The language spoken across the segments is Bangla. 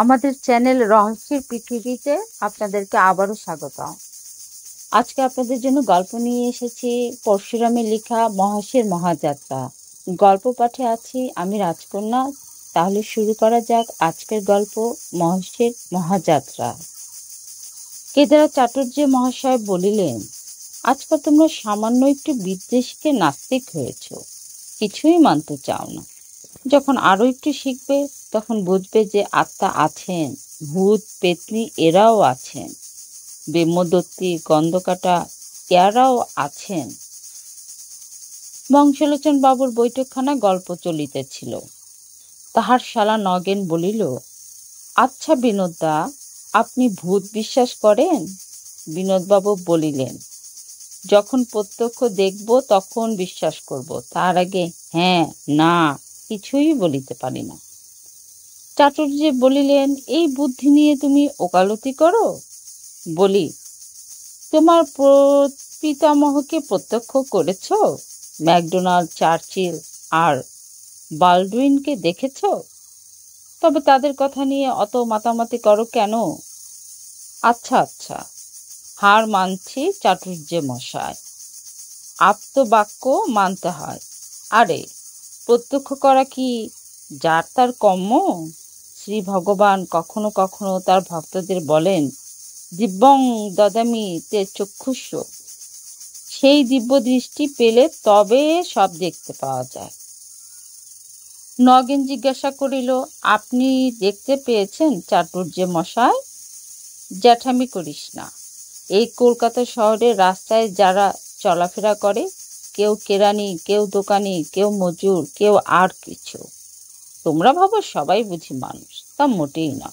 আমাদের চ্যানেল রহস্যের পৃথিবীতে আপনাদেরকে আবারও স্বাগতম। আজকে আপনাদের জন্য গল্প নিয়ে এসেছি পরশুরামের লেখা মহাশের মহাযাত্রা। গল্প পাঠে আছি আমি রাজকন্যা। তাহলে শুরু করা যাক আজকের গল্প মহাশের মহাযাত্রা। কেদারা চাটুর্য মহাশয় বলিলেন, আজকাল তোমরা সামান্য একটু বিদ্বেষকে নাস্তিক হয়েছ, কিছুই মানতে চাও না। যখন আরো একটু শিখবে তখন বুঝবে যে আত্মা আছেন, ভূত পেতনি এরাও আছেন, ব্রহ্মদত্তি গন্ধকাটা এরাও আছেন। বংশলোচন বাবুর বৈঠকখানা গল্প চলিতেছিল। তাহার শালা নগেন বলিল, আচ্ছা বিনোদদা, আপনি ভূত বিশ্বাস করেন? বিনোদবাবু বলিলেন, যখন প্রত্যক্ষ দেখব তখন বিশ্বাস করব, তার আগে হ্যাঁ না কিছুই বলিতে পারি না। চাটুর্য বলিলেন, এই বুদ্ধি নিয়ে তুমি ওকালতি করো? বলি, তোমার পিতামহকে প্রত্যক্ষ করেছ? ম্যাকডোনাল্ড, চার্চিল আর বালডুইনকে দেখেছ? তবে তাদের কথা নিয়ে অত মাতামাতি করো কেন? আচ্ছা আচ্ছা, হার মানছি চাটুর্য মশাই, আপ্তবাক্য মানতে হয়। আরে প্রত্যক্ষ করা কি যার তার কর্ম? শ্রী ভগবান কখনো কখনো তার ভক্তদের বলেন, দিব্যং দদামি তে চক্ষুষ্য। সেই দিব্য দৃষ্টি পেলে তবে সব দেখতে পাওয়া যায়। নগেন জিজ্ঞাসা করিল, আপনি দেখতে পেয়েছেন চাটুর্য মশাই? জ্যাঠামি করিস না। এই কলকাতা শহরের রাস্তায় যারা চলাফেরা করে, কেউ কেরানি, কেউ দোকানি, কেউ মজুর, কেউ আর কিছু। তোমরা ভাবো সবাই বুঝি মানুষ, তা মোটেই না।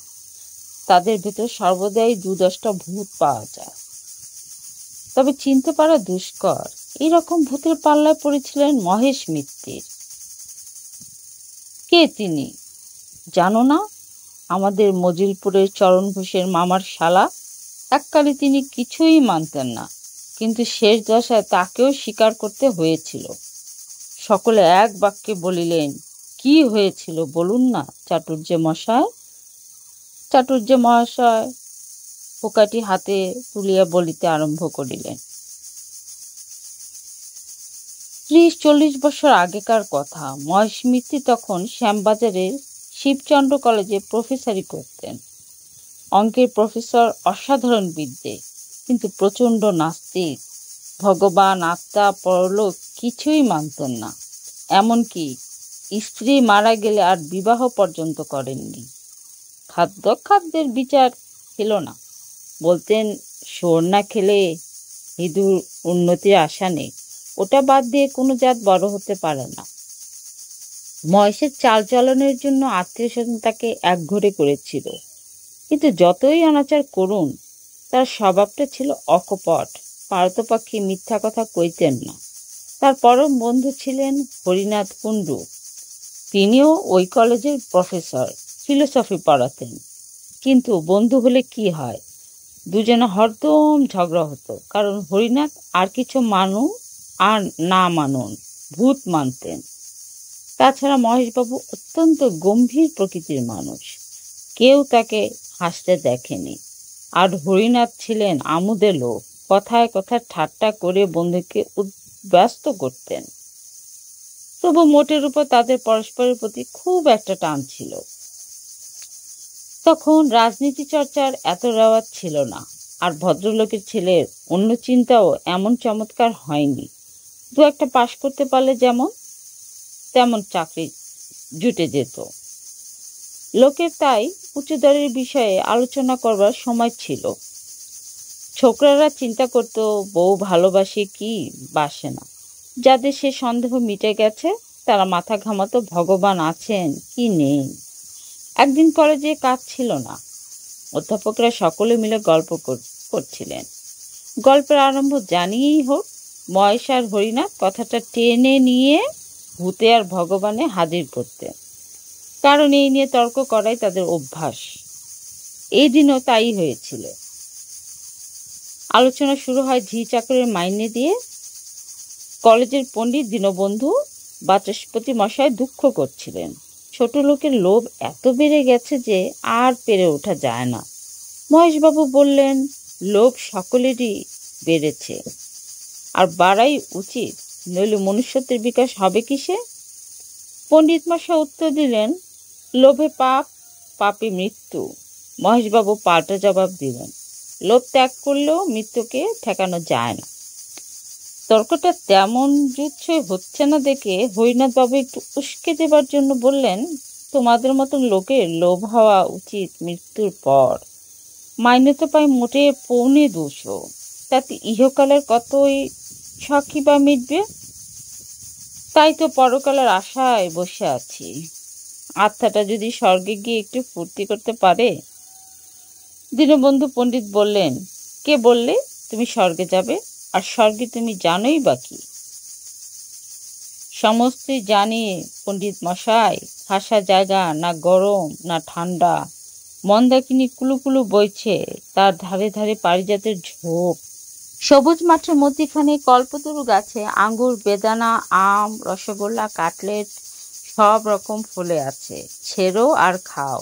তাদের ভেতর সর্বদাই ২-১০টা ভূত পাওয়া যায়, তবে চিনতে পারা দুষ্কর। এইরকম ভূতের পাল্লায় পড়েছিলেন মহেশ মিত্তির। কে তিনি জানো না? আমাদের মজিলপুরের চরণ ঘোষের মামার শালা। এককালে তিনি কিছুই মানতেন না, কিন্তু শেষ দশায় তাকেও স্বীকার করতে হয়েছিল। সকলে এক বাক্যে বলিলেন, কি হয়েছিল বলুন না চাটুর্য মশাই। চাটুর্য মহাশয় পোকাটি হাতে তুলিয়া বলিতে আরম্ভ করিলেন, ৩০-৪০ বছর আগেকার কথা। মহেশ মিত্তি তখন শ্যামবাজারের শিবচন্দ্র কলেজে প্রফেসরি করতেন। অঙ্কের প্রফেসর, অসাধারণ বিদ্যে, কিন্তু প্রচণ্ড নাস্তিক। ভগবান, আত্মা, পরলোক কিছুই মানতেন না। এমনকি স্ত্রী মারা গেলে আর বিবাহ পর্যন্ত করেননি। খাদ্যের বিচার ছিল না। বলতেন, শোর না খেলে হিঁদুর উন্নতির আশা নেই। ওটা বাদ দিয়ে কোনো জাত বড় হতে পারে না। মহেশের চালচলনের জন্য আত্মীয় স্বজন তাকে একঘরে করেছিল, কিন্তু যতই অনাচার করুন, তার স্বভাবটা ছিল অকপট। পারতপক্ষে মিথ্যা কথা কইতেন না। তার পরম বন্ধু ছিলেন হরিনাথ কুণ্ডু। তিনিও ওই কলেজের প্রফেসর, ফিলোসফি পড়াতেন। কিন্তু বন্ধু হলে কি হয়, দুজনে হরদম ঝগড়া হতো। কারণ হরিনাথ আর কিছু মানুন আর না মানুন ভূত মানতেন। তাছাড়া মহেশবাবু অত্যন্ত গম্ভীর প্রকৃতির মানুষ, কেউ তাকে হাসতে দেখেনি। আর হরিনাথ ছিলেন আমোদে লোক, কথায় কথায় ঠাট্টা করে বন্ধুকে ব্যস্ত করতেন। তবু মোটের উপর তাদের পরস্পরের প্রতি খুব একটা টান ছিল। তখন রাজনীতি চর্চার এত রেওয়াজ ছিল না, আর ভদ্রলোকের ছেলের অন্য চিন্তাও এমন চমৎকার হয়নি। ২-১টা পাশ করতে পারলে যেমন তেমন চাকরি জুটে যেত। লোকের তাই উঁচু দরের বিষয়ে আলোচনা করবার সময় ছিল। ছোকরারা চিন্তা করত, বউ ভালোবাসে কি বাসে না। যাদের সে সন্দেহ মিটে গেছে তারা মাথা ঘামাতো ভগবান আছেন কি নেই। একদিন কলেজে কাজ ছিল না। অধ্যাপকরা সকলে মিলে গল্প করছিলেন। গল্পের আরম্ভ জানিয়েই হোক, মহেশ আর হরিনাথ কথাটা টেনে নিয়ে ভূতে আর ভগবানে হাজির করতেন। কারণ এই নিয়ে তর্ক করাই তাদের অভ্যাস। এই দিনও তাই হয়েছিল। আলোচনা শুরু হয় ঝি চাকরের মাইনে দিয়ে। কলেজের পণ্ডিত দীনবন্ধু বাচস্পতি মশাই দুঃখ করছিলেন। ছোট লোকের লোভ এত বেড়ে গেছে যে আর পেরে ওঠা যায় না। মহেশবাবু বললেন, লোভ সকলেরই বেড়েছে, আর বাড়াই উচিত, নইলে মনুষ্যত্বের বিকাশ হবে কিসে? পণ্ডিত মশাই উত্তর দিলেন, লোভে পাপ, পাপে মৃত্যু। মহেশবাবু পাল্টা জবাব দিলেন, লোভ ত্যাগ করলেও মৃত্যুকে ঠেকানো যায় না। তর্কটা তেমন জুৎসই হচ্ছে না দেখে হরিনাথবাবু একটু উস্কে দেবার জন্য বললেন, তোমাদের মতন লোকের লোভ হওয়া উচিত মৃত্যুর পর। মাইনে তো পাই মোটে 2.25, তাতে ইহকালের কতই শখই বা মিটবে। তাই তো পরকালের আশায় বসে আছি। আত্মাটা যদি স্বর্গে গিয়ে একটু ফুর্তি করতে পারে। দীনবন্ধু পণ্ডিত বললেন, কে বললে তুমি স্বর্গে যাবে? আর স্বর্গে তুমি জানোই বা কি? সমস্তই জানি পণ্ডিত মশাই। খাসা জায়গা, না গরম না ঠান্ডা, মন্দাকিনী কুলুকুলু বইছে, তার ধারে ধারে পারিজাতের ঝোপ, সবুজ মাঠের মধ্যিখানে কল্পতরু গাছে আঙ্গুর, বেদানা, আম, রসগোল্লা, কাটলেট সব রকম ফুলে আছে। ছেড়ো আর খাও।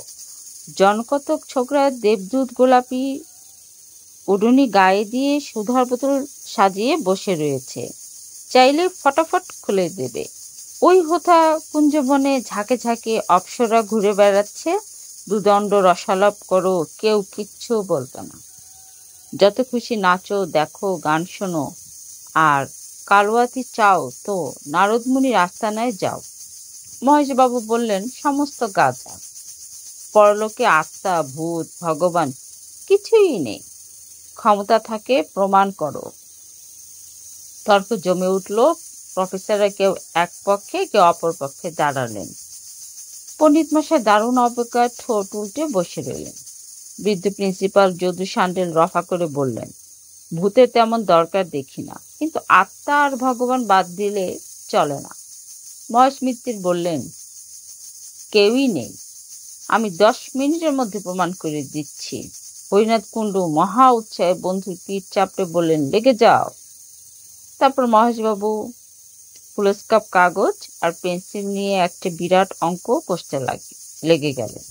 জনকতক ছোকরা দেবদূত গোলাপি উডুনি গায়ে দিয়ে সুধার বোতল সাজিয়ে বসে রয়েছে, চাইলে ফটাফট খুলে দেবে। ওই হোথা কুঞ্জবনে ঝাঁকে ঝাঁকে অপ্সরা ঘুরে বেড়াচ্ছে, দুদণ্ড রসালাপ করো, কেউ কিচ্ছু বলতো না। যত খুশি নাচো, দেখো, গান শোনো, আর কালওয়াতি চাও তো নারদমুনির আস্তানায় যাও। মহেশবাবু বললেন, সমস্ত গাঁজা। পরলোকে আত্মা, ভূত, ভগবান কিছুই নেই। ক্ষমতা থাকে প্রমাণ করো। তর্ক জমে উঠল। প্রফেসররা কেউ এক পক্ষে, কেউ অপর পক্ষে দাঁড়ালেন। পণ্ডিত মশাই দারুণ অবজ্ঞায় ঠোঁট উল্টে বসে রইলেন। বৃদ্ধ প্রিন্সিপাল যদু সান্ডেল রফা করে বললেন, ভূতের তেমন দরকার দেখি না, কিন্তু আত্মা আর ভগবান বাদ দিলে চলে না। মহেশ মিত্তির বললেন, কেউই নেই। আমি 10 মিনিটের মধ্যে প্রমাণ করে দিচ্ছি। হরিনাথ কুণ্ডু মহা উৎসাহে বন্ধুর পিঠ চাপড়ে বললেন, লেগে যাও। তারপর মহেশবাবু ফুলস্কাপ কাগজ আর পেন্সিল নিয়ে একটা বিরাট অঙ্ক কষতে লেগে গেলেন।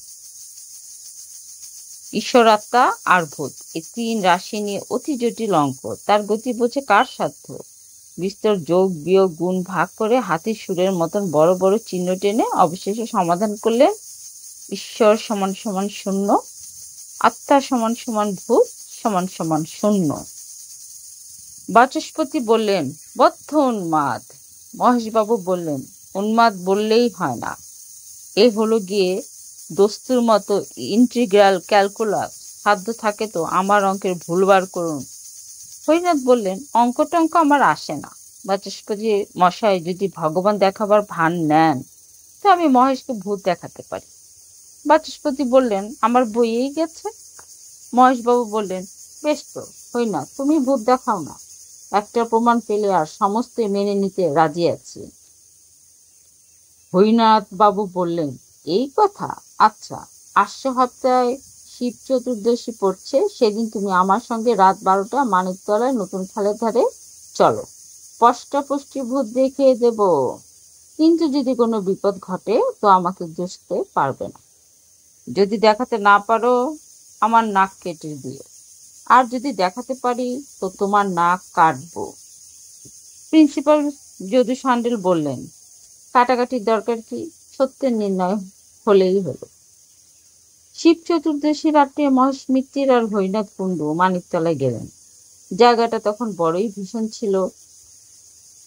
ঈশ্বরাত্মা আর ভূত, এই 3 রাশি নিয়ে অতি জটিল অঙ্ক। তার গতি বোঝে কার সাধ্য? বিস্তর যোগ বিয়োগ গুণ ভাগ করে হাতির সুরের মতন বড় বড় চিহ্ন টেনে অবশেষে সমাধান করলেন, ঈশ্বর সমান সমান শূন্য, আত্মা সমান সমান ভূত সমান সমান শূন্য। বাচস্পতি বললেন, বদ্ধ উন্মাদ। মহেশবাবু বললেন, উন্মাদ বললেই হয় না, এ হলো গিয়ে দস্তুর মতো ইন্টিগ্রাল ক্যালকুলাস। সাধ্য থাকে তো আমার অঙ্কের ভুল বার করুন। হরিনাথ বললেন, অঙ্ক টঙ্ক আমার আসে না। বাচস্পতি মশাই যদি ভগবান দেখাবার ভান নেন, তো আমি মহেশকে ভূত দেখাতে পারি। বাচস্পতি বললেন, আমার বইয়েই গেছে। মহেশবাবু বললেন, বেশ তো হরিনাথ, তুমি ভূত দেখাও না। একটা প্রমাণ পেলে আর সমস্তই মেনে নিতে রাজি আছি। হরিনাথ বাবু বললেন, এই কথা? আচ্ছা, আসছে সপ্তাহে শিব চতুর্দশী পড়ছে, সেদিন তুমি আমার সঙ্গে রাত 12টা মানিকতলায় নতুন খালের ধারে চলো। স্পষ্টাস্পষ্টি ভূত দেখিয়ে দেব, কিন্তু যদি কোনো বিপদ ঘটে তো আমাকে দোষতে পারবে না। যদি দেখাতে না পারো, আমার নাক কেটে দিও, আর যদি দেখাতে পারি তো তোমার নাক কাটবো। প্রিন্সিপাল যদু সান্ডেল বললেন, কাটাকাটির দরকার কি? সত্যের নির্ণয় হলেই হলো। শিব চতুর্দশী রাত্রে মহেশ মিত্তির আর হরিনাথ কুণ্ডু মানিকতলায় গেলেন। জায়গাটা তখন বড়ই ভীষণ ছিল।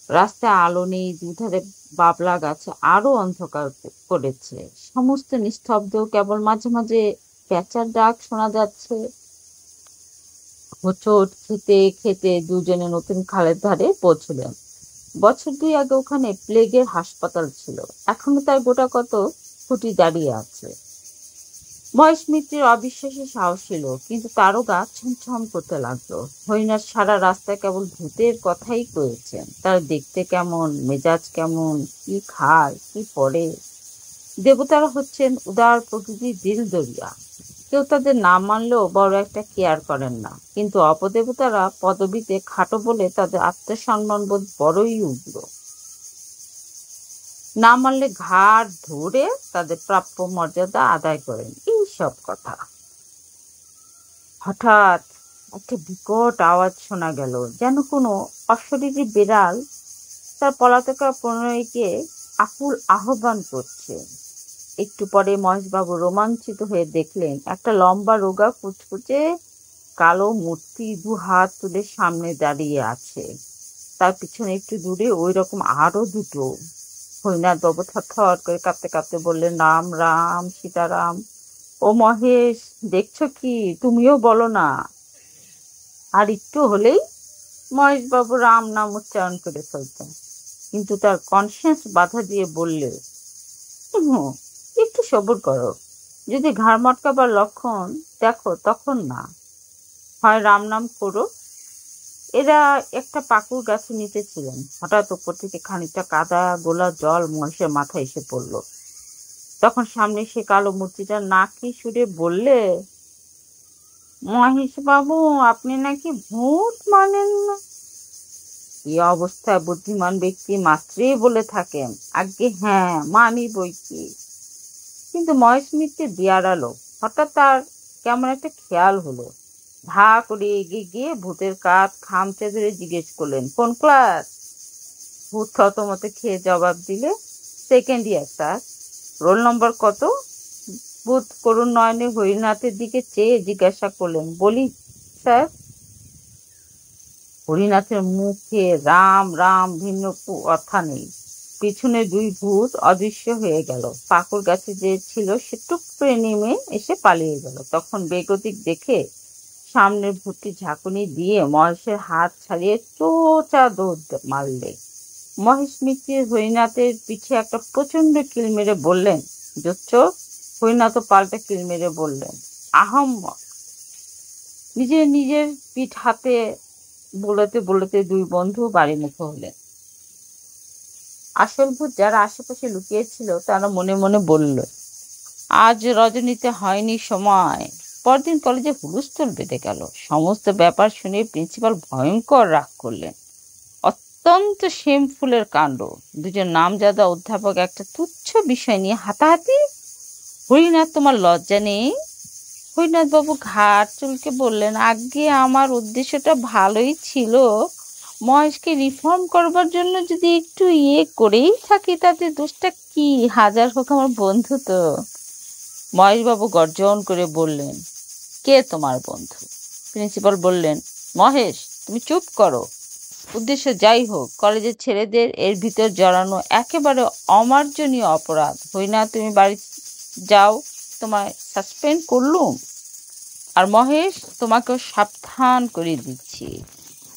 রাস্তায় আলো নেই, দুধারে বাবলা গাছে আরো অন্ধকার পড়েছে। সমস্ত নিস্তব্ধ, কেবল মাঝে মাঝে পেঁচার ডাক শোনা যাচ্ছে। হোঁচট খেতে খেতে দুজনে নতুন খালের ধারে পৌঁছলেন। বছর 2 আগে ওখানে প্লেগের হাসপাতাল ছিল, এখনো তার গোটা কত খুঁটি দাঁড়িয়ে আছে। মহেশ মিত্রের অবিশ্বাসী সাহস ছিল, কিন্তু তারও গা ছমছম করতে লাগলো। হরিনাথ সারা রাস্তায় কেবল ভূতের কথাই কয়েছেন। তার দেখতে কেমন, মেজাজ কেমন, কি খায়, কি পড়ে। দেবতারা হচ্ছেন উদার প্রকৃতির দিল দরিয়া। কেউ তাদের নাম মানলেও বড় একটা কেয়ার করেন না, কিন্তু অপদেবতারা পদবিতে খাটো বলে তাদের আত্মসম্মানবোধ বড়ই উগ্র। না মানলে ঘাড় ধরে তাদের প্রাপ্য মর্যাদা আদায় করেন, এইসব কথা। হঠাৎ একটা বিকট আওয়াজ শোনা গেল, যেন কোনো অশরীরী বিড়াল তার পলাতকা প্রণয়ীকে আকুল আহ্বান করছে। একটু পরে মহেশবাবু রোমাঞ্চিত হয়ে দেখলেন একটা লম্বা রোগা কুচকুচে কালো মূর্তি দু হাত তুলে সামনে দাঁড়িয়ে আছে। তার পিছনে একটু দূরে ওই রকম আরো দুটো। হরিনাথ বাবু থরথর করে কাঁপতে কাঁপতে বললেন, রাম রাম সীতারাম। ও মহেশ, দেখছো কি? তুমিও বলো না। আর একটু হলেই মহেশবাবু রাম নাম উচ্চারণ করে ফেলতেন, কিন্তু তার কনসিয়েন্স বাধা দিয়ে বললে, হুম, একটু সবুর করো। যদি ঘাড় মটকাবার লক্ষণ দেখো তখন না হয় রাম নাম করো। এরা একটা পাকুড় গাছের নিচে ছিলেন। হঠাৎ উপর থেকে খানিকটা কাদা গোলা জল মহেশের মাথায় এসে পড়ল। তখন সামনে সে কালো মূর্তিটা নাকি সুরে বললে, মহেশ বাবু, আপনি নাকি ভূত মানেন না? এই অবস্থায় বুদ্ধিমান ব্যক্তি মাত্রেই বলে থাকেন, আজ্ঞে হ্যাঁ মানি বইকি। কিন্তু মহেশ মিত্তির বিয়ারালো। হঠাৎ তার কেমন একটা খেয়াল হলো। ধা করে এগিয়ে গিয়ে ভূতের কাঁধ খামচে ধরে জিজ্ঞেস করলেন, কোন ক্লাস? ভূত থতমতে খেয়ে জবাব দিলে, second year sir. Roll number কত? ভূত করুণ নয়নে হরিনাথের দিকে চেয়ে জিজ্ঞাসা করলেন, বলি স্যার। হরিনাথের মুখে রাম রাম ভিন্ন কথা নেই। পিছনে দুই ভূত অদৃশ্য হয়ে গেল। পাকুড় গাছে যে ছিল সে টুক করে নেমে এসে পালিয়ে গেল। তখন বেগতিক দেখে সামনের ভূতটি ঝাঁকুনি দিয়ে মহেশের হাত ছাড়িয়ে চোচা দৌড় মারলে। মহেশ মিত্তির হরিনাথের পিছে একটা প্রচন্ড কিল মেরে বললেন, জোচ্চোর। হরিনাথও পাল্টা কিল মেরে বললেন, আহম্মক। নিজের নিজের পিঠ হাতে বলতে বলতে দুই বন্ধু বাড়িমুখো হলেন। আসল ভূত যারা আশেপাশে লুকিয়েছিল তারা মনে মনে বলল, আজ রজনীতে হয়নি সময়। পরদিন কলেজে হুলস্থুল বেঁধে গেল। সমস্ত ব্যাপার শুনে প্রিন্সিপাল ভয়ঙ্কর রাগ করলেন। অত্যন্ত শেমফুলের কাণ্ড। দুজন নামজাদা অধ্যাপক একটা তুচ্ছ বিষয় নিয়ে হাতাহাতি। হরিনাথ, তোমার লজ্জা নেই? হরিনাথ বাবু ঘাড় চুলকে বললেন, আজ্ঞে আমার উদ্দেশ্যটা ভালোই ছিল। মহেশকে রিফর্ম করবার জন্য যদি একটু করেই থাকি তাতে দোষটা কি? হাজার হোক আমার বন্ধু তো। মহেশবাবু গর্জন করে বললেন, কে তোমার বন্ধু? প্রিন্সিপাল বললেন, মহেশ, তুমি চুপ করো। উদ্দেশ্য যাই হোক, কলেজের ছেলেদের এর ভিতর জড়ানো একেবারে অমার্জনীয় অপরাধ। হরিনা, তুমি বাড়ি যাও, তোমায় সাসপেন্ড করলুম। আর মহেশ, তোমাকেও সাবধান করে দিচ্ছি,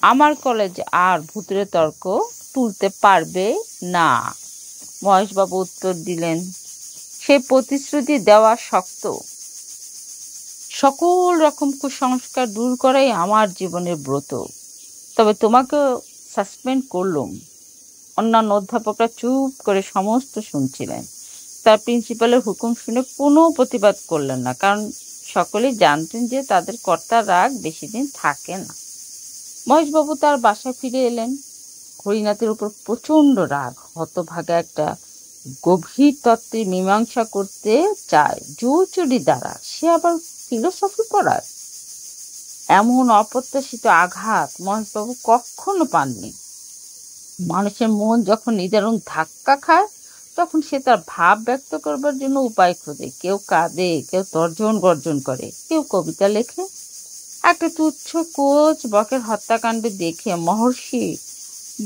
আমার কলেজ আর ভূতের তর্ক তুলতে পারবে না। মহেশবাবু উত্তর দিলেন, সে প্রতিশ্রুতি দেওয়া শক্ত। সকল রকম কুসংস্কার দূর করাই আমার জীবনের ব্রত। তবে তোমাকেও সাসপেন্ড করলুম। অন্যান্য অধ্যাপকরা চুপ করে সমস্ত শুনছিলেন। তার প্রিন্সিপালের হুকুম শুনে কোনো প্রতিবাদ করলেন না, কারণ সকলেই জানতেন যে তাদের কর্তার রাগ বেশি দিন থাকে না। মহেশবাবু তার বাসায় ফিরে এলেন। হরিনাথের উপর প্রচন্ড রাগ। হতভাগা একটা গভীর তত্ত্বের মীমাংসা করতে চায় জোরচুরি দ্বারা, সে আবার ফিলোসফি পড়ায়। এমন অপ্রত্যাশিত আঘাত মহেশবাবু কখনো পাননি। মানুষের মন যখন নিদারুণ ধাক্কা খায় তখন সে তার ভাব ব্যক্ত করবার জন্য উপায় খোঁজে। কেউ কাঁদে, কেউ তর্জন গর্জন করে, কেউ কবিতা লেখে। একটা তুচ্ছ কোচ বকের হত্যাকাণ্ড দেখে মহর্ষি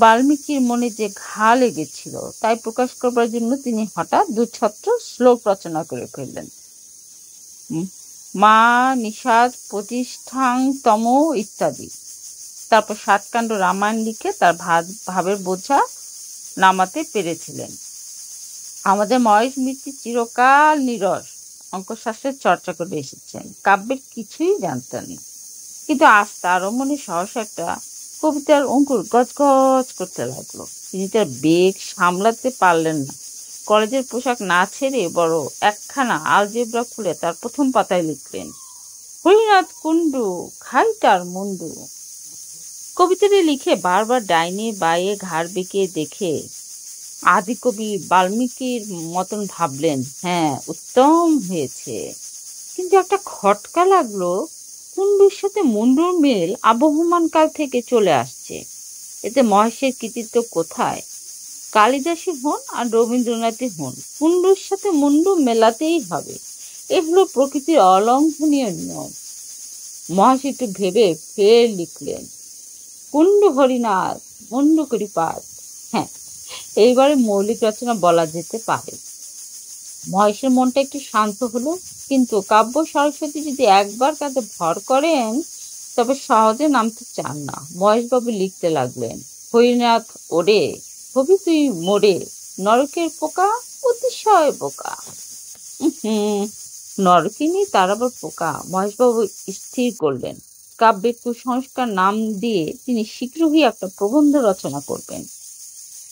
বাল্মীকির মনে যে ঘা লেগেছিল তাই প্রকাশ করবার জন্য তিনি হঠাৎ দুছত্র শ্লোক রচনা করে ফেললেন। মা নিষাদ প্রতিষ্ঠাং তম ইত্যাদি। তারপর 7 কাণ্ড রামায়ণ লিখে তার ভাবের বোঝা নামাতে পেরেছিলেন। আমাদের মহেশ মিত্র চিরকাল নীরস অঙ্কশাস্ত্রের চর্চা করে এসেছেন, কাব্যের কিছুই জানতেন না। কিন্তু আজ তারও মনে সহসা একটা কবিতার অঙ্কুর গজগজ করতে লাগলো। তিনি তার বেগ সামলাতে পারলেন না। কলেজের পোশাক না ছেড়ে বড় একখানা আলজেব্রা খুলে তার প্রথম পাতায় লিখলেন, হরিনাথ কুণ্ডু খাইটার মুন্ডু। কবিতাটি লিখে বারবার ডাইনে বায়ে ঘাড় বেঁকিয়ে দেখে আদিকবি বাল্মীকির মতন ভাবলেন, হ্যাঁ উত্তম হয়েছে। কিন্তু একটা খটকা লাগলো, কুণ্ডুর সাথে মুন্ডুর মিল আবহমান কাল থেকে চলে আসছে। এতে মহেশের কৃতিত্ব কোথায়? কালিদাসী হন আর রবীন্দ্রনাথই হন, কুণ্ডুর সাথে মুন্ডু মেলাতেই হবে। এ হলো প্রকৃতির অলঙ্ঘনীয় নিয়ম। মহেশ একটু ভেবে ফের লিখলেন, কুণ্ডু হরিনাথ মুন্ডু করিপাত। হ্যাঁ, এইবারে মৌলিক রচনা বলা যেতে পারে। মহেশের মনটা একটু শান্ত হলো, কিন্তু কাব্য সরস্বতী যদি একবার কাঁধে ভর করেন তবে সহজে নামতে চান না। মহেশবাবু লিখতে লাগলেন, হরিনাথ ওরে, হবি তুই মোরে, নরকের পোকা অতিশয় বোকা। নরকিনী তার আবার পোকা? মহেশবাবু স্থির করলেন, কাব্যের কুসংস্কার নাম দিয়ে তিনি শীঘ্রই একটা প্রবন্ধ রচনা করবেন।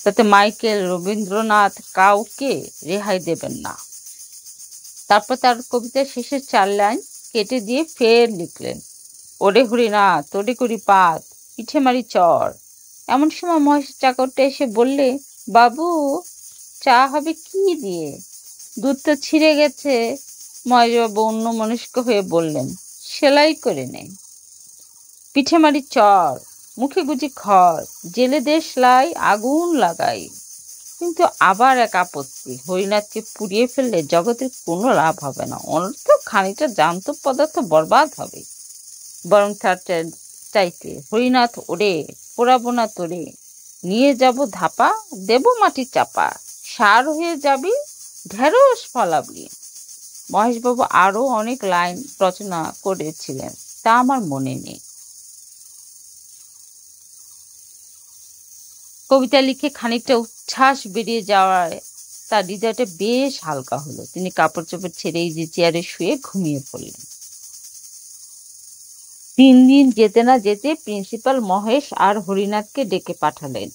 তাতে মাইকেল, রবীন্দ্রনাথ কাউকে রেহাই দেবেন না। তারপর তার কবিতার শেষের 4 লাইন কেটে দিয়ে ফের লিখলেন, ওরে হরিনাথ তোরে করি পাত, পিঠে মারি চর। এমন সময় মহেশের চাকরটা এসে বললে, বাবু চা হবে কি দিয়ে? দুধ তো ছিঁড়ে গেছে। মহেশবাবু অন্যমনস্ক হয়ে বললেন, সেলাই করে নে। পিঠে মারি চর, মুখে গুজি খড়, জেলে দেশ লাই আগুন লাগাই। কিন্তু আবার এক আপত্তি, হরিনাথকে পুড়িয়ে ফেললে জগতের কোনো লাভ হবে না, অনর্থ খানিকটা জ্যান্ত পদার্থ বরবাদ হবে। বরং তার চাইতে হরিনাথ ওরে, পোড়াবো না তোরে, নিয়ে যাব ধাপা, দেব মাটি চাপা, সার হয়ে যাবি ঢেঁড়স ফলাবি। মহেশবাবু আরো অনেক লাইন রচনা করেছিলেন, তা আমার মনে নেই। কবিতা লিখে খানিকটা উচ্ছ্বাস বেরিয়ে যাওয়ায় তার হৃদয়টা বেশ হালকা হলো। তিনি কাপড় চোপড় ছেড়ে যে চেয়ারে শুয়ে ঘুমিয়ে পড়লেন। 3 দিন যেতে না যেতে প্রিন্সিপাল মহেশ আর হরিনাথকে ডেকে পাঠালেন।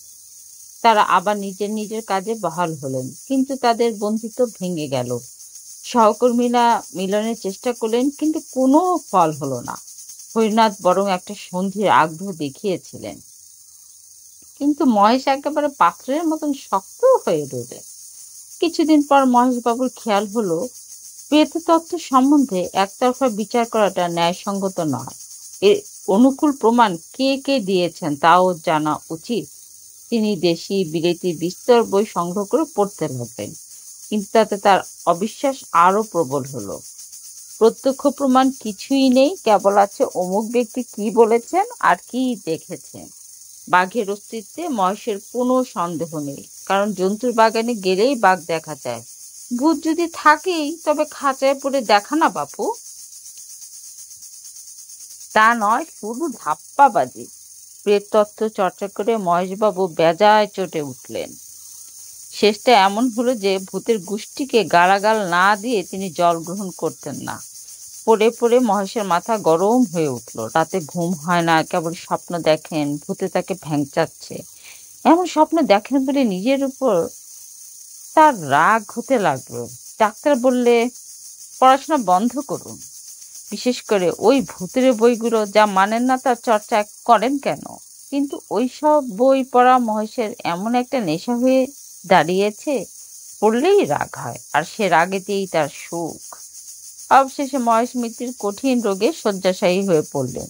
তারা আবার নিজের নিজের কাজে বহাল হলেন, কিন্তু তাদের বন্ধুত্ব ভেঙে গেল। সহকর্মীরা মিলনের চেষ্টা করলেন, কিন্তু কোনো ফল হলো না। হরিনাথ বরং একটা সন্ধির আগ্রহ দেখিয়েছিলেন, কিন্তু মহেশ একেবারে পাথরের মতন শক্ত হয়ে রইলেন। কিছুদিন পর মহেশবাবুর খেয়াল হলো, প্রেততত্ত্ব সম্বন্ধে একতরফা বিচার করাটা ন্যায়সঙ্গত নয়। এর অনুকূল প্রমাণ কে কে দিয়েছেন তাও জানা উচিত। তিনি দেশি বিলেতি বিস্তর বই সংগ্রহ করে পড়তে লাগলেন, কিন্তু তাতে তার অবিশ্বাস আরো প্রবল হলো। প্রত্যক্ষ প্রমাণ কিছুই নেই, কেবল আছে অমুক ব্যক্তি কি বলেছেন আর কি দেখেছেন। বাঘের অস্তিত্বে মহেশের কোনো সন্দেহ নেই, কারণ জন্তুর বাগানে গেলেই বাঘ দেখা যায়। ভূত যদি থাকেই তবে খাঁচায় পড়ে দেখা না বাপু। তা নয়, শুধু ধাপ্পাবাজি। প্রেততত্ত্ব চর্চা করে মহেশবাবু বেজায় চটে উঠলেন। শেষটা এমন হলো যে ভূতের গোষ্ঠীকে গালাগাল না দিয়ে তিনি জল গ্রহণ করতেন না। পড়ে পড়ে মহেশের মাথা গরম হয়ে উঠল। রাতে ঘুম হয় না, কেবল স্বপ্ন দেখেন ভূতে তাকে ভ্যাংচাচ্ছে। এমন স্বপ্ন দেখেন বলে নিজের উপর তার রাগ হতে লাগলো। ডাক্তার বললে, পড়াশোনা বন্ধ করুন। বিশেষ করে ওই ভূতের বইগুলো যা মানেন না তার চর্চা করেন কেন? কিন্তু ওই সব বই পড়া মহেশের এমন একটা নেশা হয়ে দাঁড়িয়েছে, পড়লেই রাগ হয়, আর সে রাগেতেই তার সুখ। অবশেষে মহেশ মৃত্যুর কঠিন রোগে শয্যাশায়ী হয়ে পড়লেন।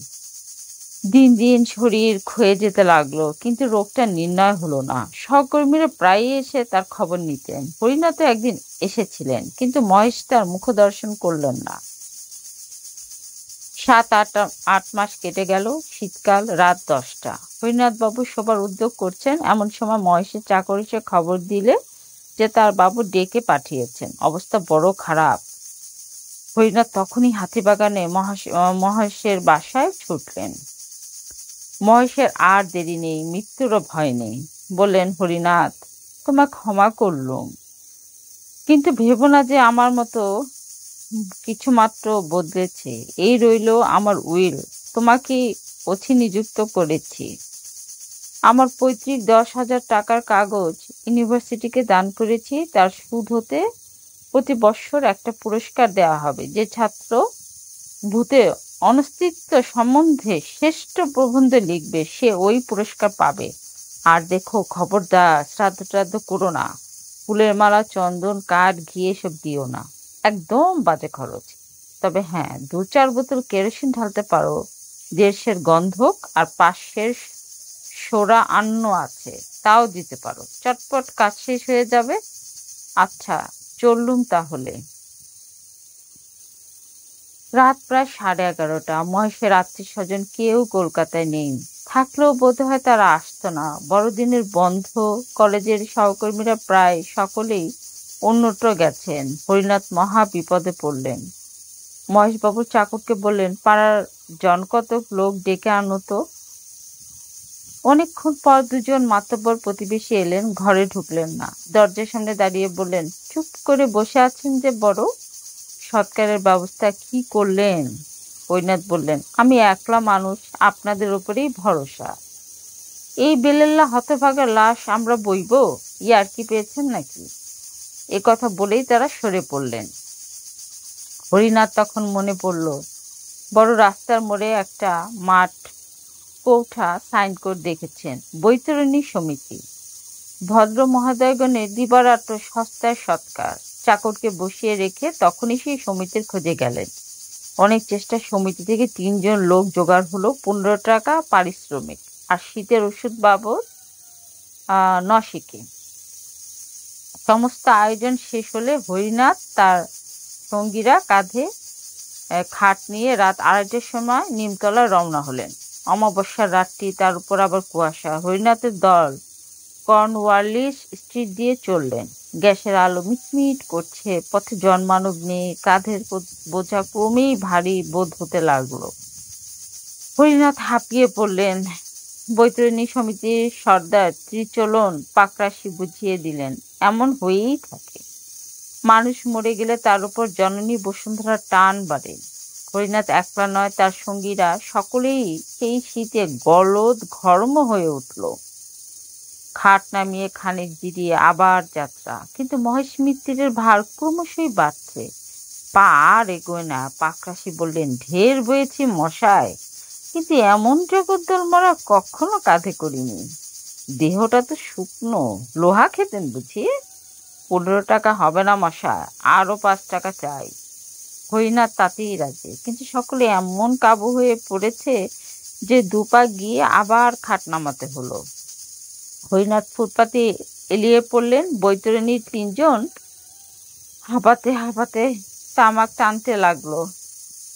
দিন দিন শরীর ক্ষয়ে যেতে লাগলো, কিন্তু রোগটা নির্ণয় হলো না। সহকর্মীরা প্রায়ই এসে তার খবর নিতেন। হরিনাথ একদিন এসেছিলেন, কিন্তু মহেশ তার মুখ দর্শন করলেন না। 7-8 মাস কেটে গেল। শীতকাল, রাত 10টা। হরিনাথ বাবু সবার উদ্যোগ করছেন। এমন সময় মহেশের চাকর এসে খবর দিলে যে তার বাবু ডেকে পাঠিয়েছেন, অবস্থা বড় খারাপ। হরিনাথ তখনই হাতিবাগানে মহেশের বাসায় ছুটলেন। মহেশের আর দেরি নেই, মৃত্যুরও ভয় নেই। বললেন, হরিনাথ তোমায় ক্ষমা করলুম, কিন্তু ভেবো না যে আমার মতো কিছু মাত্র বদলেছে। এই রইল আমার উইল, তোমাকে অথি নিযুক্ত করেছি। আমার পৈতৃক 10,000 টাকার কাগজ ইউনিভার্সিটিকে দান করেছি। তার সুদ হতে প্রতি বৎসর একটা পুরস্কার দেওয়া হবে। যে ছাত্র ভূতের অস্তিত্ব সম্বন্ধে শ্রেষ্ঠ প্রবন্ধ লিখবে সে ওই পুরস্কার পাবে। আর দেখো, খবরদার শ্রাদ্ধ করো না। ফুলের মালা, চন্দন, কাঠ, ঘি এসব দিও না, একদম বাজে খরচ। তবে হ্যাঁ, 2-4 বোতল কেরোসিন ঢালতে পারো, দেড়শের গন্ধক আর 500 সোরা আন্ন আছে, তাও দিতে পারো, চটপট কাজ শেষ হয়ে যাবে। আচ্ছা, চললুম তাহলে। রাত প্রায় 11:30। মহেশের আত্মীয় স্বজন কেউ কলকাতায় নেই, থাকলেও বোধহয় তারা আসতো না। বড়দিনের বন্ধ, কলেজের সহকর্মীরা প্রায় সকলেই অন্যত্র গেছেন। হরিনাথ মহা বিপদে পড়লেন। মহেশবাবু চাকরকে বললেন, পাড়ার জনকতক লোক ডেকে আনো তো। অনেকক্ষণ পর 2জন মাতব্বর প্রতিবেশী এলেন, ঘরে ঢুকলেন না, দরজার সামনে দাঁড়িয়ে বললেন, চুপ করে বসে আছেন যে বড়, সৎকারের ব্যবস্থা কি করলেন? হরিনাথ বললেন, আমি একলা মানুষ, আপনাদের উপরেই ভরসা। এই বেলেল্লা হতভাগা লাশ আমরা বইব? ইয়ার কি পেয়েছেন নাকি? এ কথা বলেই তারা সরে পড়লেন। হরিনাথ তখন মনে পড়ল, বড় রাস্তার মোড়ে একটা মাঠ কৌঠা সাইনবোর্ড দেখেছেন, বৈতরণী সমিতি। ভদ্র মহোদয়গণের দিবারাত্র সস্তায় সৎকার। চাকরকে বসিয়ে রেখে তখনই সেই সমিতির খোঁজে গেলেন। অনেক চেষ্টা সমিতি থেকে 3জন লোক জোগাড় হলো, 15 টাকা পারিশ্রমিক আর শীতের ওষুধ বাবদ 9 সমস্ত আয়োজন শেষ হলে হরিনাথ তার সঙ্গীরা কাঁধে খাট নিয়ে রাত 2:30টার সময় নিমতলা রওনা হলেন। অমাবস্যার রাতটি, তার উপর আবার কুয়াশা। হরিনাথের দল কর্নওয়ালিস স্ট্রিট দিয়ে চললেন। গ্যাসের আলো মিটমিট করছে, পথে জনমানব নেই, কাঁধের বোঝা ক্রমেই ভারী বোধ হতে লাগলো। হরিনাথ হাঁপিয়ে পড়লেন। বৈতরণী সমিতির সর্দার ত্রিচলন পাকরাশি বুঝিয়ে দিলেন, এমন হয়েই থাকে, মানুষ মরে গেলে তার উপর জননী বসুন্ধরার টান বাড়ে। হরিনাথ একলা নয়, তার সঙ্গীরা সকলেই সেই শীতে গলদ ঘর্ম হয়ে উঠল। খাট নামিয়ে খানিক জিরিয়ে আবার যাত্রা। কিন্তু মহেশ মিত্তিরের ভার ক্রমশই বাড়ছে, পা আর এগোয় না। পাকরাশি বললেন, ঢের বয়েছি মশায়, কিন্তু এমন জগদ্দল মরা কখনো কাঁধে করিনি। দেহটা তো শুকনো, লোহা খেতেন বুঝি? 15 টাকা হবে না মশায়, আরো 5 টাকা চাই। হরিনাথ তাতেই রাজি, কিন্তু সকলে এমন কাবু হয়ে পড়েছে যে 2 পা গিয়ে আবার খাট নামাতে হলো। হরিনাথ ফুটপাতে এলিয়ে পড়লেন। বৈতরণীর 3জন হাঁপাতে হাঁপাতে তামাক টানতে লাগলো,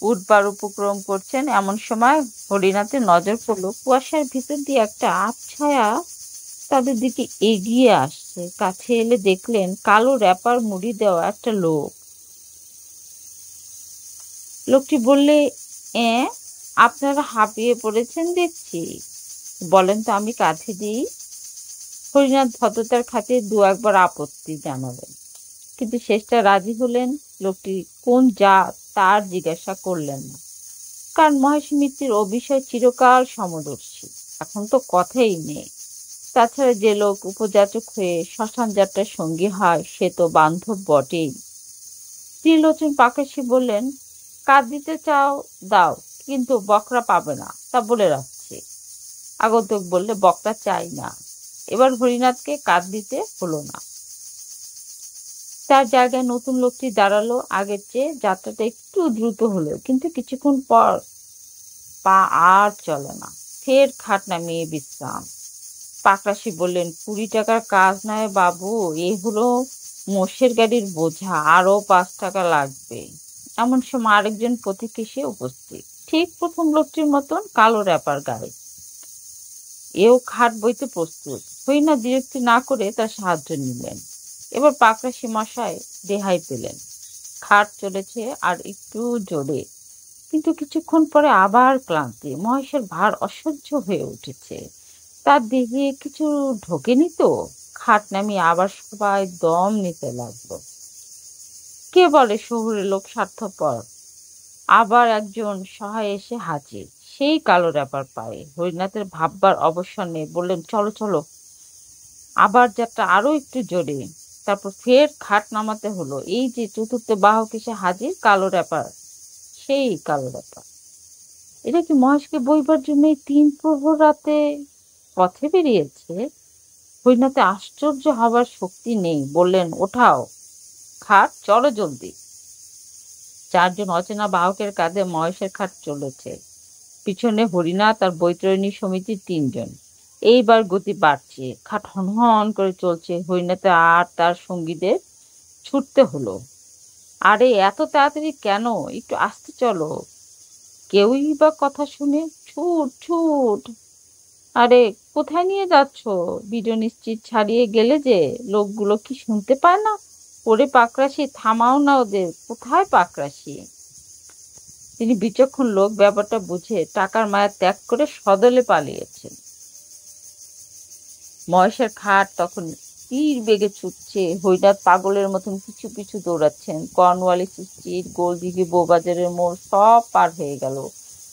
উঠবার উপক্রম করছেন। এমন সময় হরিনাথের নজর পড়ল, কুয়াশার ভিতর দিয়ে একটা আবছায়া তাদের দিকে এগিয়ে আসছে। কাছে এলে দেখলেন কালো র্যাপার মুড়ি দেওয়া একটা লোক। লোকটি বললে, আপনারা হাঁপিয়ে পড়েছেন দেখছি, বলেন তো আমি কাঁধে দিই। হরিনাথ ভদ্রতার খাতিরে 2-1 আপত্তি জানালেন, কিন্তু শেষটা রাজি হলেন। লোকটি কোন জাত তার জিজ্ঞাসা করলেন না, কারণ মহেশ মিত্তির ও বিষয় চিরকাল সমদর্শী, এখন তো কথাই নেই। তাছাড়া যে লোক উপযাচক হয়ে শ্মশান যাত্রার সঙ্গী হয় সে তো বান্ধব বটেই। ত্রিলোচন পাকরাশি বললেন, কাঁধ দিতে চাও দাও, কিন্তু বকরা পাবে না, তা বলে রাখছি। আগন্তুক বললে, বকরা চাই না। এবার হরিনাথকে কাঁধ দিতে হলো না, তার জায়গায় নতুন লোকটি দাঁড়ালো। আগের চেয়ে যাত্রাটা একটু দ্রুত হলো, কিন্তু কিছুক্ষণ পর পা আর চলে না, ফের খাট নামিয়ে বিশ্রাম। পাকরাশি বললেন, 20 টাকার কাজ নয় বাবু, এ হলো মোষের গাড়ির বোঝা, আরো 5 টাকা লাগবে। এমন সময় আরেকজন পথিক এসে উপস্থিত, ঠিক প্রথম লোকটির মতন, কালো র্যাপার গায়ে। এও খাট বইতে প্রস্তুত। হরিনাথ বিরক্তি না করে তার সাহায্য নিলেন। এবার পাকরাশি মশাই রেহাই পেলেন। খাট চলেছে আর একটু জোরে, কিন্তু কিছুক্ষণ পরে আবার ক্লান্তি। মহেশের ভার অসহ্য হয়ে উঠেছে, তার দেহে কিছু ঢোকেনি তো। খাট নামিয়ে আবার সবাই দম নিতে লাগলো। কে বলে শহুরে লোক স্বার্থপর? আবার একজন সহায় এসে হাজির, সেই কালো র্যাপার পায়ে। হরিনাথের ভাববার অবসর নেই, বললেন, চলো চলো। আবার যাত্রা আরো একটু জোরে, তারপর ফের খাট নামাতে হলো। এই যে চতুর্থ বাহক এসে হাজির, কালো র্যাপার, সেই কালো র্যাপার। এটা কি মহেশকে বইবার জন্য 3 প্রহর রাতে পথে বেরিয়েছে? হরিনাথে আশ্চর্য হবার শক্তি নেই, বললেন, ওঠাও খাট, চলো জলদি। চারজন অচেনা বাহকের কাঁধে মহেশের খাট চলেছে, পিছনে হরিনাথ আর বৈতরণী সমিতির তিনজন। এইবার গতি বাড়ছে, খাট হনহন করে চলছে। হরিনাথে আর তার সঙ্গীদের ছুটতে হলো। আরে এত তাড়াতাড়ি কেন, একটু আস্তে চলো। কেউই বা কথা শুনে, ছুট ছুট। আরে কোথায় নিয়ে যাচ্ছ? বিজয় নিশ্চিত ছাড়িয়ে গেলে যে লোকগুলো কি শুনতে পায় না? ওরে পাকরাশি, থামাও না ওদের, কোথায় পাকরাশি? তিনি বিচক্ষণ লোক, ব্যাপারটা বুঝে টাকার মায়া ত্যাগ করে সদলে পালিয়েছেন। মহেশের খাট তখন তীর বেগে ছুটছে, হরিনাথ পাগলের মতন পিছু পিছু দৌড়াচ্ছেন। কর্নওয়ালিস স্ট্রিট, গোলদিঘি, বউবাজারের মোড় সব পার হয়ে গেল।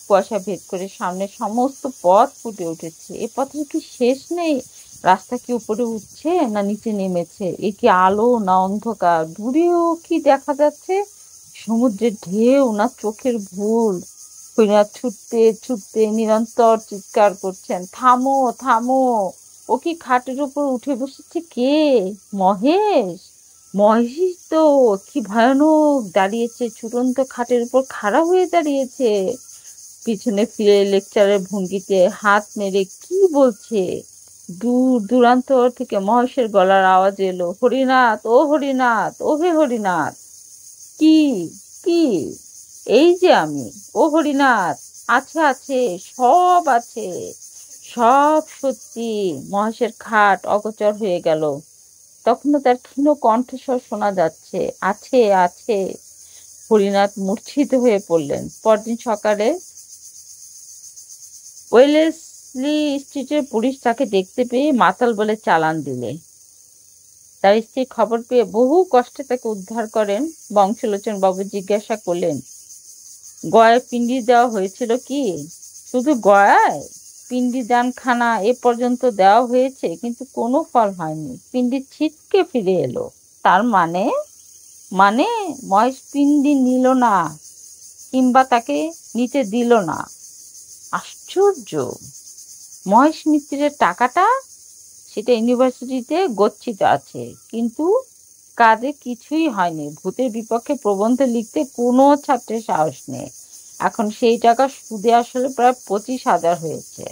কুয়াশা ভেদ করে সামনে সমস্ত পথ ফুটে উঠেছে। এ পথের কি শেষ নেই? রাস্তা কি উপরে উঠছে না নিচে নেমেছে? এ কি আলো না অন্ধকার? দূরেও কি দেখা যাচ্ছে? সমুদ্রের ঢেউ না চোখের ভুল? হরিনাথ ছুটতে ছুটতে নিরন্তর চিৎকার করছেন, থামো থামো। ও কি খাটের উপর উঠে বসেছে? কে? মহেশ। মহেশই তো, কি ভয়ানক দাঁড়িয়েছে, ছুটন্ত খাটের উপর খাড়া হয়ে দাঁড়িয়েছে। পিছনে ফিরে লেকচারের ভঙ্গিতে হাত নেড়ে কি বলছে। দূর দূরান্ত থেকে মহেশের গলার আওয়াজ এলো, হরিনাথ, ও হরিনাথ, ও হে হরিনাথ। কি? কি? এই যে আমি, ও হরিনাথ। আছে আছে, সব আছে, সব সত্যি। মহেশের খাট অগোচর হয়ে গেল। তখনও তার ক্ষীণ কণ্ঠস্বর শোনা যাচ্ছে, আছে আছে। হরিনাথ মূর্ছিত হয়ে পড়লেন। পরদিন সকালে ওয়েলেসলি স্ট্রিটের পুলিশ তাকে দেখতে পেয়ে মাতাল বলে চালান দিলে। তার স্ত্রী খবর পেয়ে বহু কষ্টে তাকে উদ্ধার করেন। বংশলোচন বাবু জিজ্ঞাসা করলেন, গয়ায় পিণ্ডি দেওয়া হয়েছিল কি? শুধু গয়ায়? পিণ্ডিদানখানা এ পর্যন্ত দেওয়া হয়েছে, কিন্তু কোনো ফল হয়নি। পিণ্ডি ছিটকে ফিরে এলো। তার মানে? মানে মহেশ পিণ্ডি নিল না, কিংবা তাকে নিতে দিল না। আশ্চর্য! মহেশ মিত্রের টাকাটা, সেটা ইউনিভার্সিটিতে গচ্ছিত আছে, কিন্তু কাজে কিছুই হয়নি। ভূতের বিপক্ষে প্রবন্ধ লিখতে কোনো ছাত্রের সাহস নেই। এখন সেই টাকা সুদে আসলে প্রায় 25,000 হয়েছে।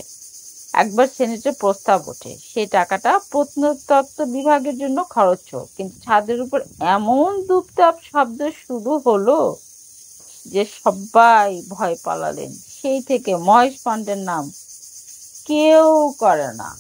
একবার সেনেটে প্রস্তাব ওঠে, সেই টাকাটা প্রত্নতত্ত্ব বিভাগের জন্য খরচ হোক, কিন্তু ছাদের উপর এমন দুপদাপ শব্দ শুরু হলো যে সবাই ভয় পালালেন। সেই থেকে মহেশ পাণ্ডের নাম কেউ করে না।